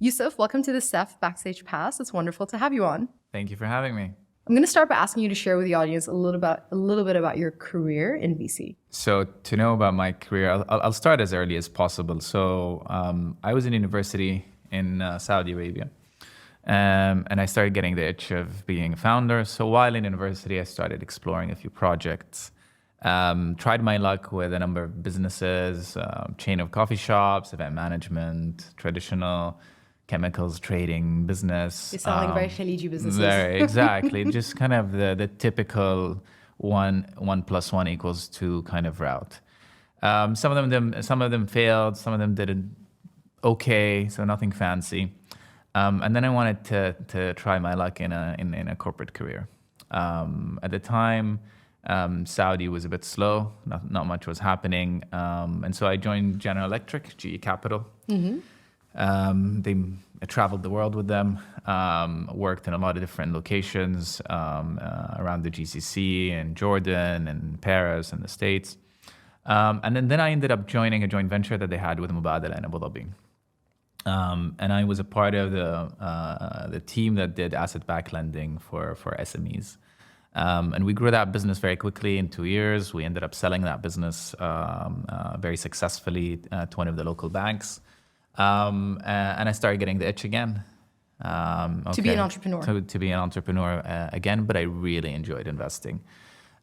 Yousef, welcome to the SEF Backstage Pass. It's wonderful to have you on. Thank you for having me. I'm going to start by asking you to share with the audience a little bit about your career in VC. So to know about my career, I'll start as early as possible. So I was in university in Saudi Arabia, and I started getting the itch of being a founder. So while in university, I started exploring a few projects, tried my luck with a number of businesses, chain of coffee shops, event management, traditional chemicals trading business. You're selling very Khaliji businesses. Very, exactly. Just kind of the typical 1 + 1 = 2 kind of route. Some of them failed, some of them did okay, so nothing fancy. And then I wanted to try my luck in a corporate career. At the time, Saudi was a bit slow, not much was happening. And so I joined General Electric, GE Capital. Mm-hmm. I traveled the world with them, worked in a lot of different locations around the GCC and Jordan and Paris and the States. And then I ended up joining a joint venture that they had with Mubadala in Abu Dhabi. And I was a part of the team that did asset-backed lending for SMEs. And we grew that business very quickly in 2 years. We ended up selling that business very successfully to one of the local banks. And I started getting the itch again. To be an entrepreneur. To be an entrepreneur again, but I really enjoyed investing.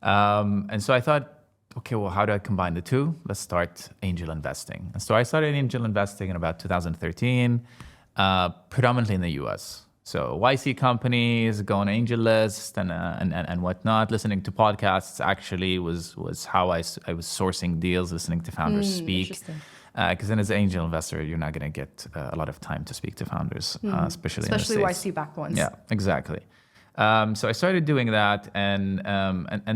And so I thought, okay, well, how do I combine the two? Let's start angel investing. And so I started angel investing in about 2013, predominantly in the US. So YC companies, go on angel list and whatnot. Listening to podcasts actually was how I was sourcing deals, listening to founders speak. Interesting. Because then as an angel investor, you're not going to get a lot of time to speak to founders, especially in the States. YC-backed ones. Yeah, exactly. So I started doing that, and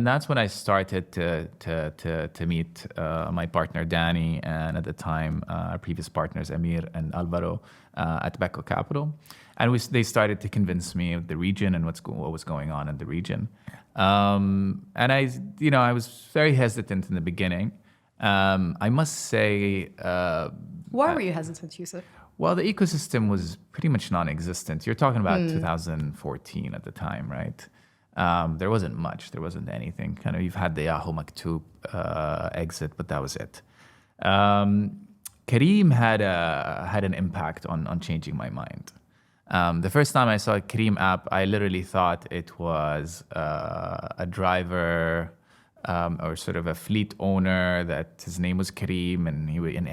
that's when I started to meet my partner Danny, and at the time our previous partners Amir and Alvaro at BECO Capital, and they started to convince me of the region and what was going on in the region. And I was very hesitant in the beginning. I must say. Why were you hesitant, Yousef? Well, the ecosystem was pretty much non-existent. You're talking about 2014 at the time, right? There wasn't much. There wasn't anything. Kind of, you've had the Yahoo Maktub exit, but that was it. Kareem had an impact on changing my mind. The first time I saw a Kareem app, I literally thought it was a driver. Or sort of a fleet owner that his name was Kareem, and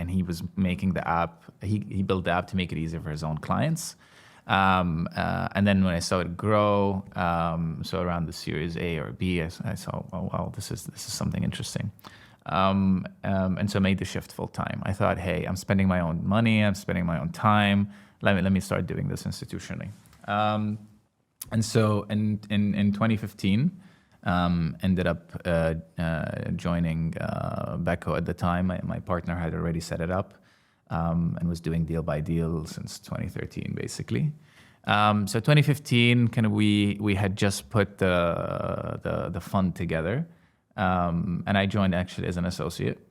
he was making the app. He built the app to make it easier for his own clients. And then when I saw it grow, so around the Series A or B, I saw, oh wow, this is something interesting. And so I made the shift full time. I thought, hey, I'm spending my own money, I'm spending my own time. Let me start doing this institutionally. And so in 2015. Ended up joining BECO at the time. My partner had already set it up and was doing deal by deal since 2013, basically. So 2015, kind of we had just put the fund together, and I joined actually as an associate.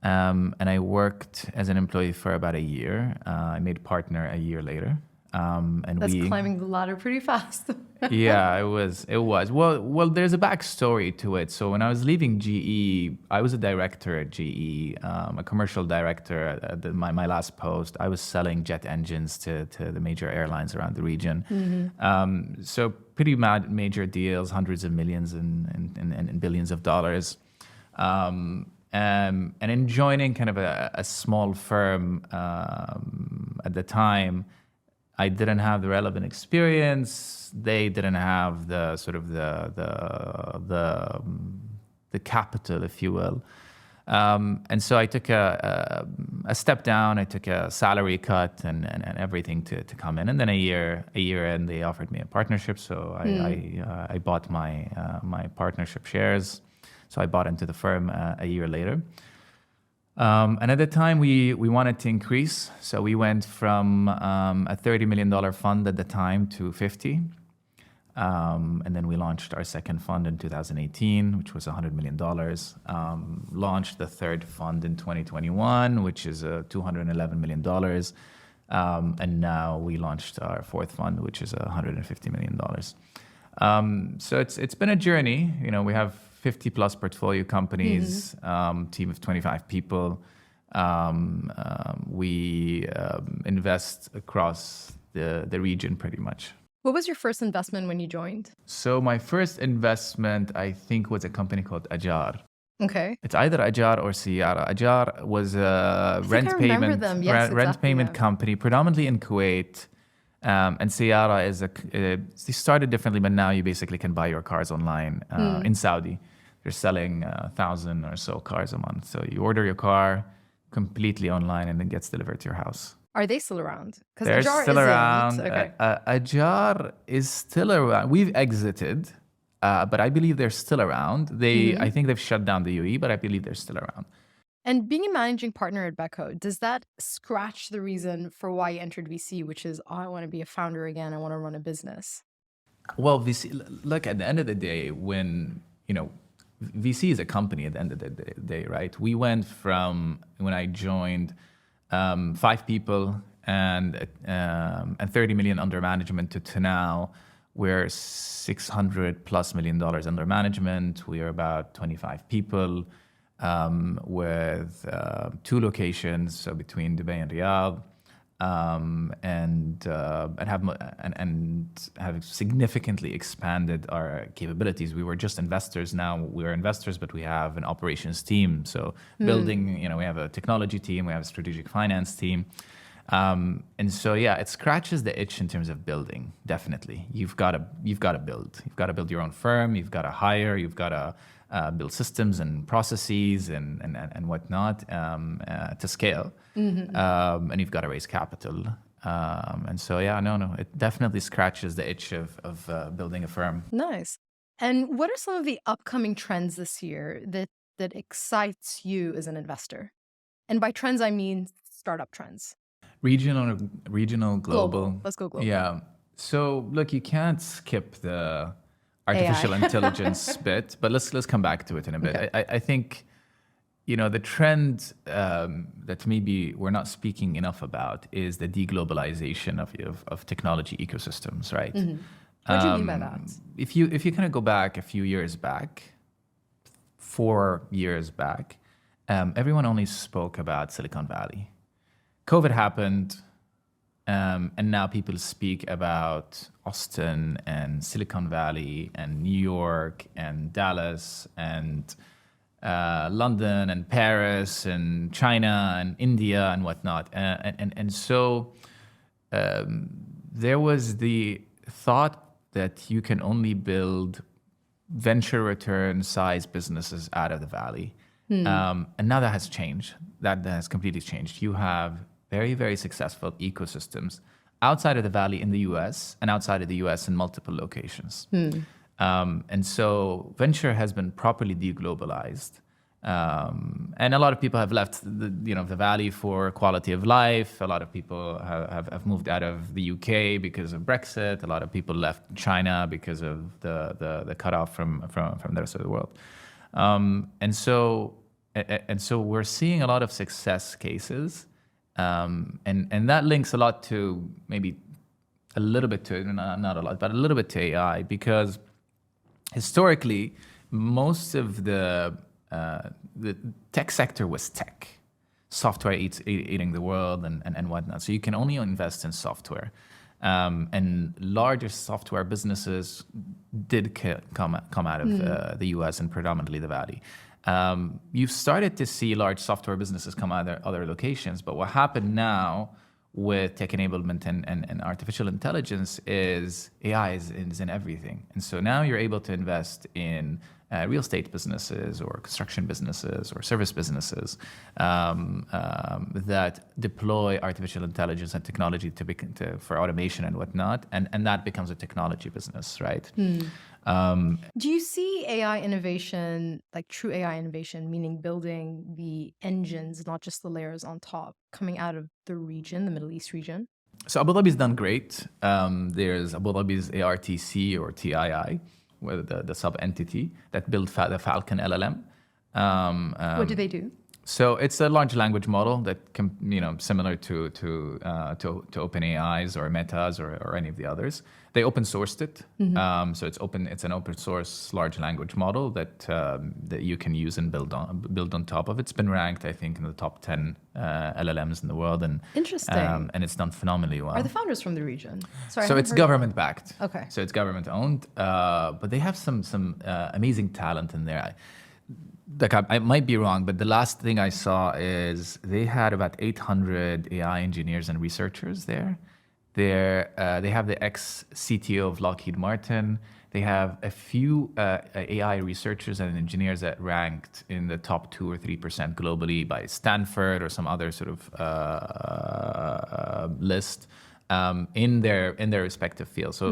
And I worked as an employee for about a year. I made partner a year later. And that's climbing the ladder pretty fast. Yeah, it was. Well, there's a backstory to it. So when I was leaving GE, I was a director at GE, a commercial director at my last post. I was selling jet engines to the major airlines around the region. Mm-hmm. So pretty major deals, hundreds of millions and billions of dollars. And in joining kind of a small firm at the time, I didn't have the relevant experience. They didn't have the sort of the capital, if you will. And so I took a step down. I took a salary cut and everything to come in. And then a year in, they offered me a partnership. So I bought my partnership shares. So I bought into the firm a year later. And at the time, we wanted to increase. So we went from a $30 million fund at the time to 50. And then we launched our second fund in 2018, which was $100 million. Launched the third fund in 2021, which is $211 million. And now we launched our fourth fund, which is $150 million. So it's been a journey. You know, we have 50 plus portfolio companies, team of 25 people. We invest across the region pretty much. What was your first investment when you joined? So my first investment, I think, was a company called Ajar. Okay. It's either Ajar or Siyara. Ajar was a rent payment company, predominantly in Kuwait. And Siyara is they started differently, but now you basically can buy your cars online in Saudi. They're selling 1,000 or so cars a month. So you order your car completely online and it gets delivered to your house. Are they still around? They're still around. Okay. Ajar is still around. We've exited, but I believe they're still around. I think they've shut down the UAE, but I believe they're still around. And being a managing partner at BECO, does that scratch the reason for why you entered VC, which is, I want to be a founder again, I want to run a business? Well, VC, look, at the end of the day, when, you know, VC is a company at the end of the day, right? We went from, when I joined, 5 people and 30 million under management to now we're $600+ million under management. We are about 25 people with 2 locations, so between Dubai and Riyadh, and have significantly expanded our capabilities. We were just investors. Now we're investors, but we have an operations team. So building, you know, we have a technology team, we have a strategic finance team. And so, yeah, it scratches the itch in terms of building. Definitely. You've got to build. You've got to build your own firm. You've got to hire. You've got to build systems and processes and whatnot to scale. And you've got to raise capital. And so, yeah, no, it definitely scratches the itch of building a firm. Nice. And what are some of the upcoming trends this year that excites you as an investor? And by trends, I mean startup trends. Regional, global. Let's go global. Yeah. So, look, you can't skip the artificial intelligence bit, but let's come back to it in a bit. Okay. I think, you know, the trend that maybe we're not speaking enough about is the deglobalization of technology ecosystems, right? What do you mean by that? If you kind of go back a few years back, 4 years back, everyone only spoke about Silicon Valley. COVID happened, and now people speak about Austin and Silicon Valley and New York and Dallas and London and Paris and China and India and whatnot. And so there was the thought that you can only build venture return size businesses out of the Valley. And now that has changed. That has completely changed. You have very, very successful ecosystems outside of the Valley in the US and outside of the US in multiple locations. And so venture has been properly deglobalized. And a lot of people have left the Valley for quality of life. A lot of people have moved out of the UK because of Brexit. A lot of people left China because of the cutoff from the rest of the world. And so we're seeing a lot of success cases. And that links a lot to maybe a little bit to, not a lot, but a little bit to AI, because historically, most of the tech sector was tech. Software eating the world and whatnot. So you can only invest in software. And larger software businesses did come out of the US and predominantly the Valley. You've started to see large software businesses come out of other locations, but what happened now with tech enablement and artificial intelligence is AI is in everything. And so now you're able to invest in real estate businesses or construction businesses or service businesses that deploy artificial intelligence and technology for automation and whatnot, and that becomes a technology business, right? Do you see AI innovation, like true AI innovation, meaning building the engines, not just the layers on top, coming out of the region, the Middle East region? So Abu Dhabi's done great. There's Abu Dhabi's ARTC or TII, where the sub-entity that built the Falcon LLM. What do they do? So it's a large language model that can, similar to OpenAI's or Meta's or any of the others. They open sourced it, so it's open. It's an open source large language model that you can use and build on top of. It's been ranked, I think, in the top 10 LLMs in the world, and interesting. And it's done phenomenally well. Are the founders from the region? Sorry, so it's government backed. Okay. So it's government owned, but they have some amazing talent in there. I might be wrong, but the last thing I saw is they had about 800 AI engineers and researchers there. They have the ex-CTO of Lockheed Martin. They have a few AI researchers and engineers that ranked in the top 2 or 3% globally by Stanford or some other sort of list in their respective fields. So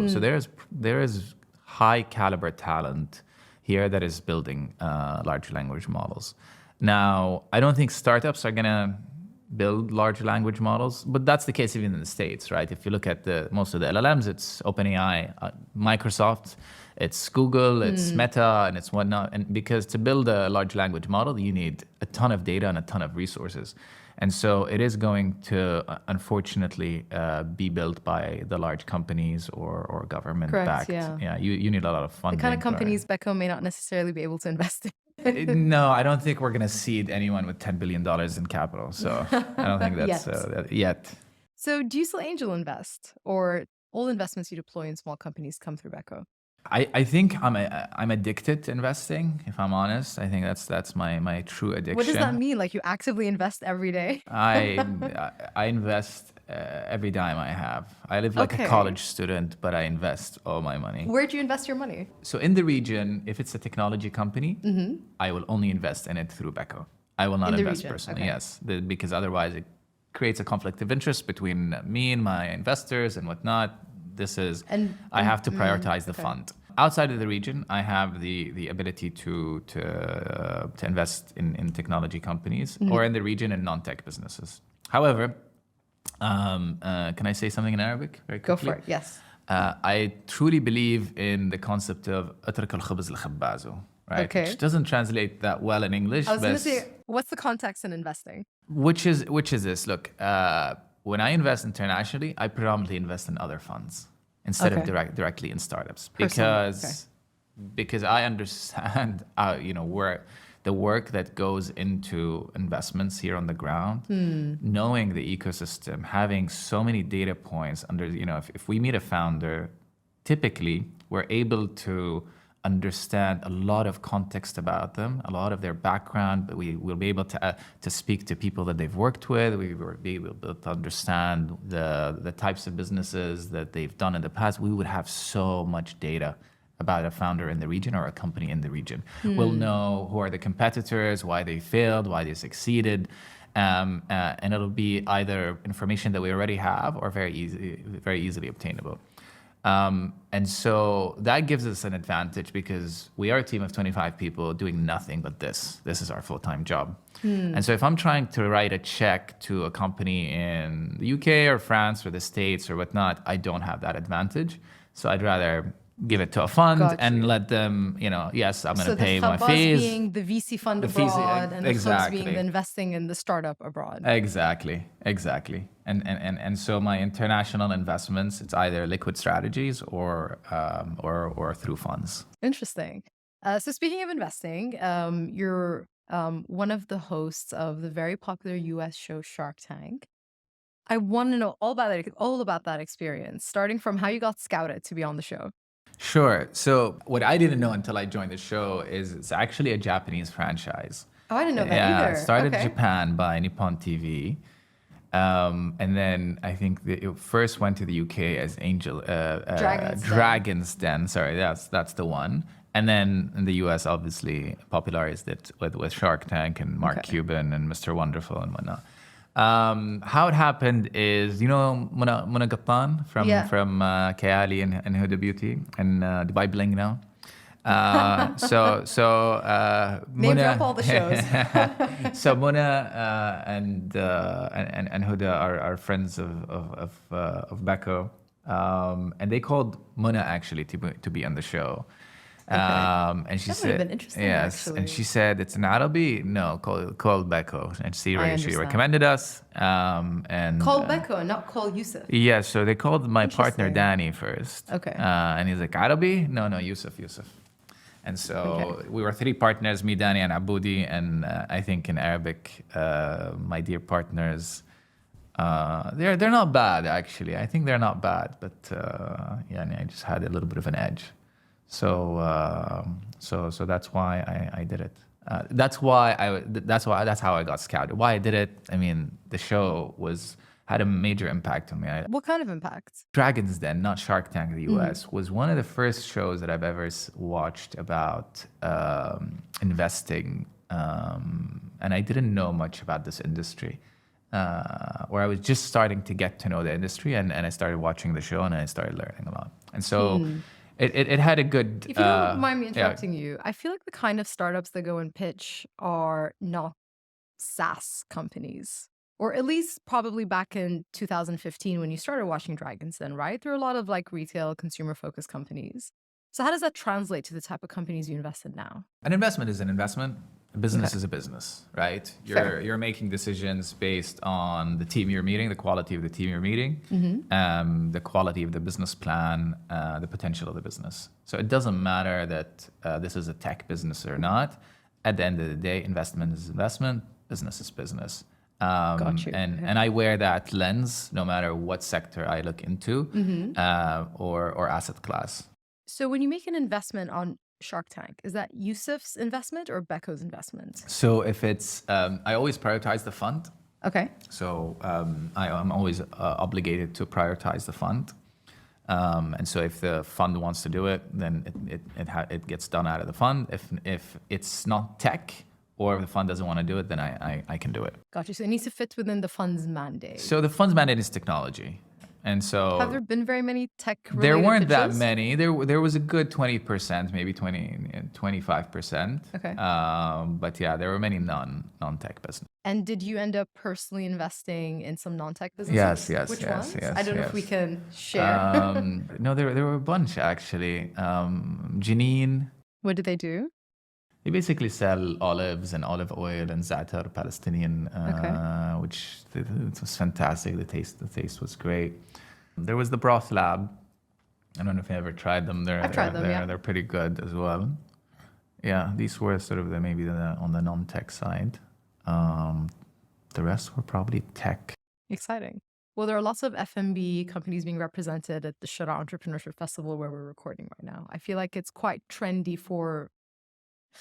there is high caliber talent here that is building large language models. Now, I don't think startups are gonna build large language models, but that's the case even in the States, right? If you look at most of the LLMs, it's OpenAI, Microsoft, it's Google, it's Meta, and it's whatnot. And because to build a large language model, you need a ton of data and a ton of resources. And so it is going to, unfortunately, be built by the large companies or government-backed. Yeah, you need a lot of funding. The kind of companies BECO may not necessarily be able to invest in. No, I don't think we're going to seed anyone with $10 billion in capital. So I don't think that's yet. So do you still angel invest, or all investments you deploy in small companies come through BECO? I think I'm addicted to investing, if I'm honest. I think that's my true addiction. What does that mean? Like, you actively invest every day? I invest every dime I have. I live like a college student, but I invest all my money. Where do you invest your money? So in the region, if it's a technology company, I will only invest in it through BECO. I will not invest personally, yes, because otherwise it creates a conflict of interest between me and my investors and whatnot. I have to prioritize the fund. Outside of the region, I have the ability to invest in technology companies or in the region in non-tech businesses. However, can I say something in Arabic very quickly? Go for it, yes. I truly believe in the concept of أترك الخبز لخبازه, right? Okay. Which doesn't translate that well in English. I was going to say, what's the context in investing? Which is this? Look, when I invest internationally, I predominantly invest in other funds instead of directly in startups, because I understand where the work that goes into investments here on the ground, knowing the ecosystem, having so many data points under, if we meet a founder, typically we're able to understand a lot of context about them, a lot of their background, but we will be able to speak to people that they've worked with. We will be able to understand the types of businesses that they've done in the past. We would have so much data about a founder in the region or a company in the region. We'll know who are the competitors, why they failed, why they succeeded. And it'll be either information that we already have or very easily obtainable. And so that gives us an advantage because we are a team of 25 people doing nothing but this. This is our full-time job. And so if I'm trying to write a check to a company in the UK or France or the States or whatnot, I don't have that advantage. So I'd rather give it to a fund and let them, yes, I'm going to pay my fees. So the being the VC fund abroad and the funds being the investing in the startup abroad. Exactly. And so my international investments, it's either liquid strategies or through funds. Interesting. So speaking of investing, you're one of the hosts of the very popular US show Shark Tank. I want to know all about that experience, starting from how you got scouted to be on the show. Sure. So what I didn't know until I joined the show is it's actually a Japanese franchise. Oh, I didn't know that either. It started in Japan by Nippon TV. And then I think it first went to the UK as Dragon's Den. Sorry, that's the one. And then in the US, obviously, popularized it with Shark Tank and Mark Cuban and Mr. Wonderful and whatnot. How it happened is, Mona Gattan from Kayali and Huda Beauty and Dubai Bling now. So name drop all the shows. So Mona and Huda are friends of BECO, and they called Mona actually to be on the show. Okay. And she That would have said, been interesting, yes. actually. And she said, it's in Arabic? No, call BECO. And she understand. recommended us. And Call BECO and not call Yousef. yeah, so they called my partner Interesting. Danny first. Okay. And he's like, Arabi? No, Yousef. And so we were three partners, me, Danny, and Aboudi. And I think in Arabic, my dear partners, they're not bad, actually. I think they're not bad, but I just had a little bit of an edge. So that's why I did it. That's how I got scouted. Why I did it? I mean, the show had a major impact on me. What kind of impact? Dragon's Den, not Shark Tank in the US, was one of the first shows that I've ever watched about investing. And I didn't know much about this industry. Where I was just starting to get to know the industry, and I started watching the show and I started learning a lot. And so it had a good... If you don't mind me interrupting you, I feel like the kind of startups that go and pitch are not SaaS companies. Or at least probably back in 2015 when you started watching Dragon's Den, right? There are a lot of like retail, consumer-focused companies. So how does that translate to the type of companies you invest in now? An investment is an investment. A business is a business, right? You're making decisions based on the team you're meeting, the quality of the team you're meeting, the quality of the business plan, the potential of the business. So it doesn't matter that this is a tech business or not. At the end of the day, investment is investment, business is business. Got you. And I wear that lens no matter what sector I look into or asset class. So when you make an investment on Shark Tank, is that Yousef's investment or BECO's investment? So if it's, I always prioritize the fund. Okay. So I'm always obligated to prioritize the fund. And so if the fund wants to do it, then it gets done out of the fund. If it's not tech, or if the fund doesn't want to do it, then I can do it. Gotcha. So it needs to fit within the fund's mandate. So the fund's mandate is technology. And so... Have there been very many tech-related There weren't pitches? that many. There was a good 20%, maybe 25%. Okay. But yeah, there were many non-tech businesses. And did you end up personally investing in some non-tech businesses? Yes. Which yes, ones? yes, I don't know if we can share. No, there were a bunch, actually. Janine... What did they do? They basically sell olives and olive oil and za'atar, Palestinian, which it was fantastic. The taste was great. There was the Broth Lab. I don't know if you ever tried them. I've tried them, yeah. They're pretty good as well. Yeah, these were sort of on the non-tech side. The rest were probably tech. Exciting. Well, there are lots of F&B companies being represented at the Sharjah Entrepreneurship Festival where we're recording right now. I feel like it's quite trendy for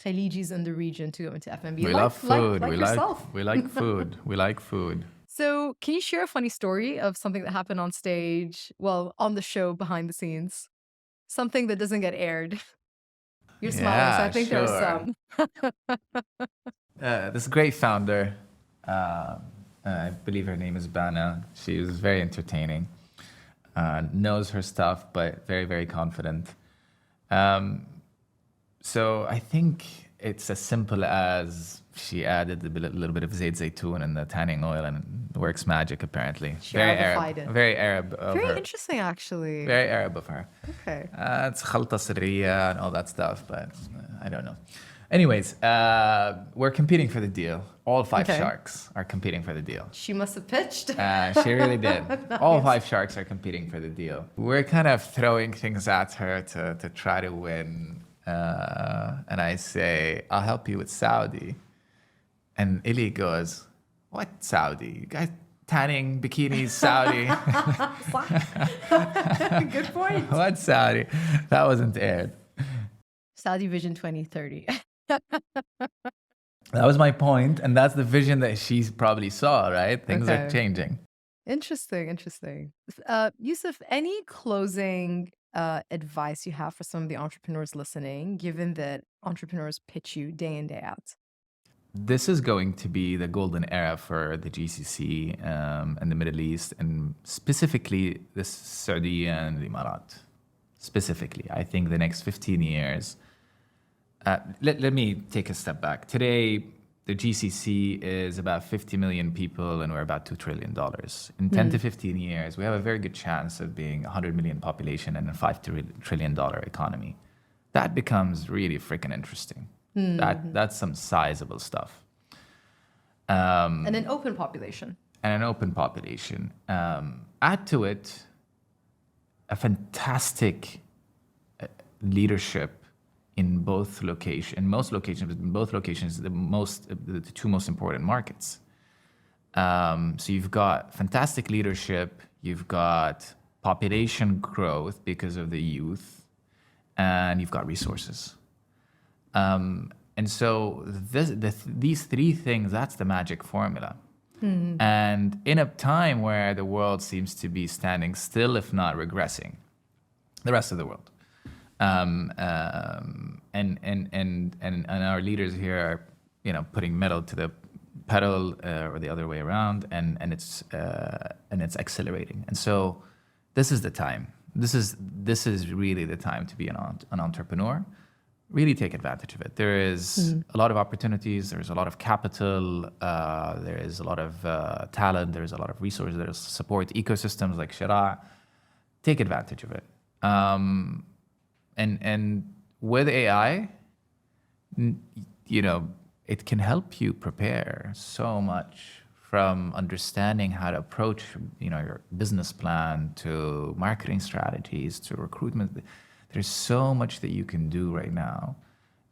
Khalijis in the region to go into F&B. We love food. Like yourself. We like food. We like food. So can you share a funny story of something that happened on stage, well, on the show behind the scenes? Something that doesn't get aired. You're smiling, so I think there's some. This great founder, I believe her name is Bana. She was very entertaining, knows her stuff, but very, very confident. So I think it's as simple as she added a little bit of zayt zaytoon and the tanning oil, and it works magic, apparently. She very Arabified Arab. it. Very Arab of her. Very interesting, actually. Very Arab of her. Okay. It's khalta sirriya and all that stuff, but I don't know. Anyways, we're competing for the deal. All five sharks are competing for the deal. She must have pitched. She really did. Nice. All five sharks are competing for the deal. We're kind of throwing things at her to try to win. And I say, I'll help you with Saudi. And Ili goes, what Saudi? You guys tanning bikinis, Saudi? Good point. What Saudi? That wasn't aired. Saudi Vision 2030. That was my point, and that's the vision that she probably saw, right? Things are changing. Interesting. Yousef, any closing advice you have for some of the entrepreneurs listening, given that entrepreneurs pitch you day in, day out? This is going to be the golden era for the GCC and the Middle East, and specifically the Saudi and the Emirat. Specifically, I think the next 15 years. Let me take a step back. Today, the GCC is about 50 million people, and we're about $2 trillion. In 10 to 15 years, we have a very good chance of being 100 million population and a $5 trillion economy. that becomes really freaking interesting. That's some sizable stuff. And an open population. Add to it a fantastic leadership in both locations, the two most important markets. So you've got fantastic leadership, you've got population growth because of the youth, and you've got resources. And so these three things, that's the magic formula. And in a time where the world seems to be standing still, if not regressing, the rest of the world, and our leaders here are, putting metal to the pedal, or the other way around, and it's accelerating. And so this is the time. This is really the time to be an entrepreneur. Really take advantage of it. There is a lot of opportunities. There's a lot of capital. There is a lot of talent. There's a lot of resources. There's support ecosystems like Sharjah. Take advantage of it. And with AI, it can help you prepare so much, from understanding how to approach, your business plan, to marketing strategies, to recruitment. There's so much that you can do right now,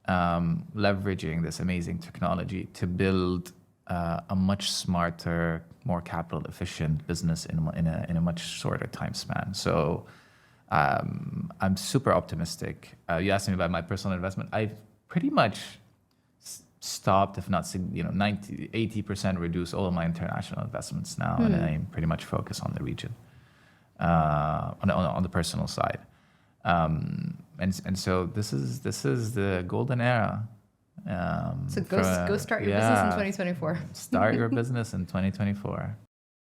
leveraging this amazing technology to build a much smarter, more capital efficient business in a much shorter time span. So I'm super optimistic. You asked me about my personal investment. I've pretty much stopped, if not 80% reduced all of my international investments now, and I'm pretty much focused on the region, on the personal side. And so this is the golden era. So go start your business in 2024. Start your business in 2024.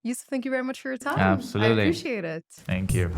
Yousef, thank you very much for your time. Absolutely. I appreciate it. Thank you.